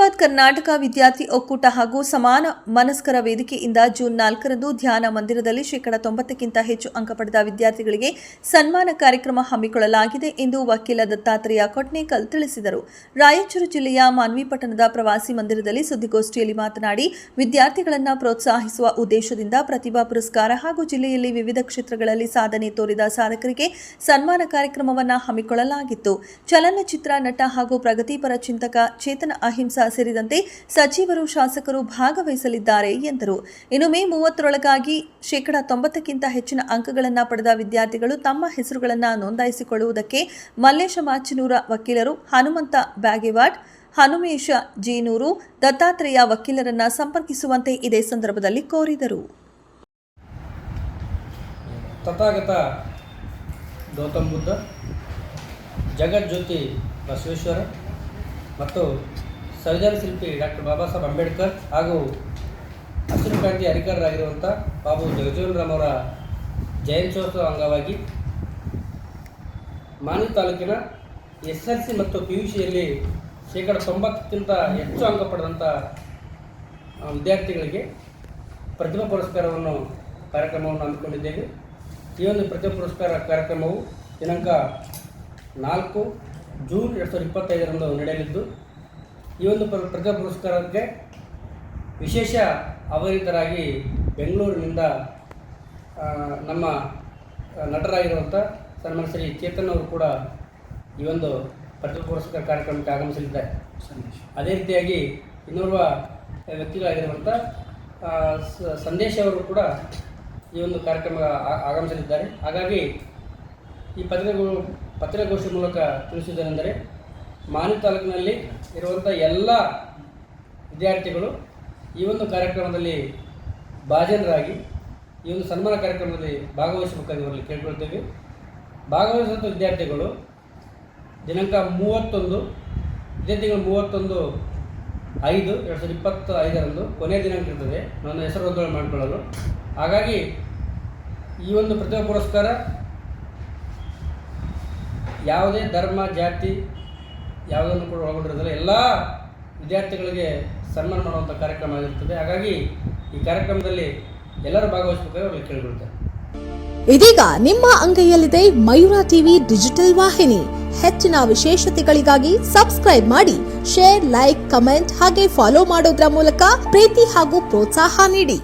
ಬೃಹತ್ ಕರ್ನಾಟಕ ವಿದ್ಯಾರ್ಥಿ ಒಕ್ಕೂಟ ಹಾಗೂ ಸಮಾನ ಮನಸ್ಕರ ವೇದಿಕೆಯಿಂದ ಜೂನ್ 4ರಂದು ಧ್ಯಾನ ಮಂದಿರದಲ್ಲಿ ಶೇಕಡಾ 90ಕ್ಕಿಂತ ಹೆಚ್ಚು ಅಂಕ ಪಡೆದ ವಿದ್ಯಾರ್ಥಿಗಳಿಗೆ ಸನ್ಮಾನ ಕಾರ್ಯಕ್ರಮ ಹಮ್ಮಿಕೊಳ್ಳಲಾಗಿದೆ ಎಂದು ವಕೀಲ ದತ್ತಾತ್ರೇಯ ಕೊಟ್ನೇಕಲ್ ತಿಳಿಸಿದರು. ರಾಯಚೂರು ಜಿಲ್ಲೆಯ ಮಾನ್ವಿಪಟ್ಟಣದ ಪ್ರವಾಸಿ ಮಂದಿರದಲ್ಲಿ ಸುದ್ದಿಗೋಷ್ಠಿಯಲ್ಲಿ ಮಾತನಾಡಿ, ವಿದ್ಯಾರ್ಥಿಗಳನ್ನು ಪ್ರೋತ್ಸಾಹಿಸುವ ಉದ್ದೇಶದಿಂದ ಪ್ರತಿಭಾ ಪುರಸ್ಕಾರ ಹಾಗೂ ಜಿಲ್ಲೆಯಲ್ಲಿ ವಿವಿಧ ಕ್ಷೇತ್ರಗಳಲ್ಲಿ ಸಾಧನೆ ತೋರಿದ ಸಾಧಕರಿಗೆ ಸನ್ಮಾನ ಕಾರ್ಯಕ್ರಮವನ್ನು ಹಮ್ಮಿಕೊಳ್ಳಲಾಗಿತ್ತು. ಚಲನಚಿತ್ರ ನಟ ಹಾಗೂ ಪ್ರಗತಿಪರ ಚಿಂತಕ ಚೇತನ ಅಹಿಂಸಾ ಸೇರಿದಂತೆ ಸಚಿವರು, ಶಾಸಕರು ಭಾಗವಹಿಸಲಿದ್ದಾರೆ ಎಂದರು. ಇನ್ನು ಮೇ 30ರೊಳಗಾಗಿ ಶೇಕಡಾ 90ಕ್ಕಿಂತ ಹೆಚ್ಚಿನ ಅಂಕಗಳನ್ನು ಪಡೆದ ವಿದ್ಯಾರ್ಥಿಗಳು ತಮ್ಮ ಹೆಸರುಗಳನ್ನು ನೋಂದಾಯಿಸಿಕೊಳ್ಳುವುದಕ್ಕೆ ಮಲ್ಲೇಶ ಮಾಚನೂರ ವಕೀಲರು, ಹನುಮಂತ ಬ್ಯಾಗೇವಾಡ್, ಹನುಮೇಶ ಜೇನೂರು, ದತ್ತಾತ್ರೇಯ ವಕೀಲರನ್ನ ಸಂಪರ್ಕಿಸುವಂತೆ ಇದೇ ಸಂದರ್ಭದಲ್ಲಿ ಕೋರಿದರು. ತಥಾಗತ ಗೌತಮ ಬುದ್ಧ, ಜಗಜ್ಯೋತಿ ಬಸವೇಶ್ವರ ಮತ್ತು ಸಂವಿಧಾನ ಶಿಲ್ಪಿ ಡಾಕ್ಟರ್ ಬಾಬಾ ಸಾಹೇಬ್ ಅಂಬೇಡ್ಕರ್ ಹಾಗೂ ಹಸಿರು ಕ್ರಾಂತಿ ಹರಿಕಾರರಾಗಿರುವಂಥ ಬಾಬು ಜಗಜೀವನರಾಮ್ ಅವರ ಜಯಂತ್ಯೋತ್ಸವ ಅಂಗವಾಗಿ ಮಾನ್ವಿ ತಾಲೂಕಿನ SSLC ಮತ್ತು PUCಯಲ್ಲಿ ಶೇಕಡಾ 90ಕ್ಕಿಂತ ಹೆಚ್ಚು ಅಂಕ ಪಡೆದಂಥ ವಿದ್ಯಾರ್ಥಿಗಳಿಗೆ ಪ್ರತಿಭಾ ಪುರಸ್ಕಾರವನ್ನು ಕಾರ್ಯಕ್ರಮವನ್ನು ಹಮ್ಮಿಕೊಂಡಿದ್ದೇವೆ. ಈ ಒಂದು ಪ್ರತಿಭಾ ಪುರಸ್ಕಾರ ಕಾರ್ಯಕ್ರಮವು ದಿನಾಂಕ 4 ಜೂನ್ 2025ರಂದು ನಡೆಯಲಿದ್ದು, ಈ ಒಂದು ಪ್ರತಿಭಾ ಪುರಸ್ಕಾರಕ್ಕೆ ವಿಶೇಷ ಆಹ್ವಾನಿತರಾಗಿ ಬೆಂಗಳೂರಿನಿಂದ ನಮ್ಮ ನಟರಾಗಿರುವಂಥ ಸನ್ಮಾನ ಶ್ರೀ ಚೇತನ್ ಅವರು ಕೂಡ ಈ ಒಂದು ಪ್ರತಿಭಾ ಪುರಸ್ಕಾರ ಕಾರ್ಯಕ್ರಮಕ್ಕೆ ಆಗಮಿಸಲಿದ್ದಾರೆ. ಅದೇ ರೀತಿಯಾಗಿ ಇನ್ನೋರ್ವ ವ್ಯಕ್ತಿಗಳಾಗಿರುವಂಥ ಸಂದೇಶ್ ಅವರು ಕೂಡ ಈ ಒಂದು ಕಾರ್ಯಕ್ರಮ ಆಗಮಿಸಲಿದ್ದಾರೆ. ಹಾಗಾಗಿ ಈ ಪತ್ರಿಕಾಗೋಷ್ಠಿ ಮೂಲಕ ತಿಳಿಸುವುದೇನೆಂದರೆ, ಮಾನ್ವಿ ತಾಲೂಕಿನಲ್ಲಿ ಇರುವಂಥ ಎಲ್ಲ ವಿದ್ಯಾರ್ಥಿಗಳು ಈ ಒಂದು ಕಾರ್ಯಕ್ರಮದಲ್ಲಿ ಭಾಜನರಾಗಿ ಈ ಒಂದು ಸನ್ಮಾನ ಕಾರ್ಯಕ್ರಮದಲ್ಲಿ ಭಾಗವಹಿಸಬೇಕಾಗಿ ಅವರಲ್ಲಿ ಕೇಳ್ಕೊಳ್ತೇವೆ. ಭಾಗವಹಿಸುವಂಥ ವಿದ್ಯಾರ್ಥಿಗಳು ದಿನಾಂಕ 31 ಇದೇ ತಿಂಗಳು 31/5/2025ರಂದು ಕೊನೆಯ ದಿನಾಂಕ ಇರ್ತದೆ ನನ್ನ ಹೆಸರು ನೋಂದಣಿ ಮಾಡಿಕೊಳ್ಳಲು. ಹಾಗಾಗಿ ಈ ಒಂದು ಪ್ರತಿಭಾ ಪುರಸ್ಕಾರ ಯಾವುದೇ ಧರ್ಮ, ಜಾತಿ ಯಾವುದನ್ನು ಕೂಡ ಒಳಗೊಂಡಿರೋದಿಲ್ಲ, ಎಲ್ಲ ವಿದ್ಯಾರ್ಥಿಗಳಿಗೆ ಸನ್ಮಾನ ಮಾಡುವಂಥ ಕಾರ್ಯಕ್ರಮ ಆಗಿರುತ್ತದೆ. ಹಾಗಾಗಿ ಈ ಕಾರ್ಯಕ್ರಮದಲ್ಲಿ ಎಲ್ಲರೂ ಭಾಗವಹಿಸಬೇಕಾಗಿ ಅವರಿಗೆ ಕೇಳಿಕೊಳ್ತಾರೆ. ಇದೀಗ ನಿಮ್ಮ ಅಂಗೈಯಲ್ಲಿದೆ ಮಯೂರ ಟಿವಿ ಡಿಜಿಟಲ್ ವಾಹಿನಿ. ಹೆಚ್ಚಿನ ವಿಶೇಷತೆಗಳಿಗಾಗಿ ಸಬ್ಸ್ಕ್ರೈಬ್ ಮಾಡಿ, ಶೇರ್, ಲೈಕ್, ಕಮೆಂಟ್ ಹಾಗೆ ಫಾಲೋ ಮಾಡೋದ್ರ ಮೂಲಕ ಪ್ರೀತಿ ಹಾಗೂ ಪ್ರೋತ್ಸಾಹ ನೀಡಿ.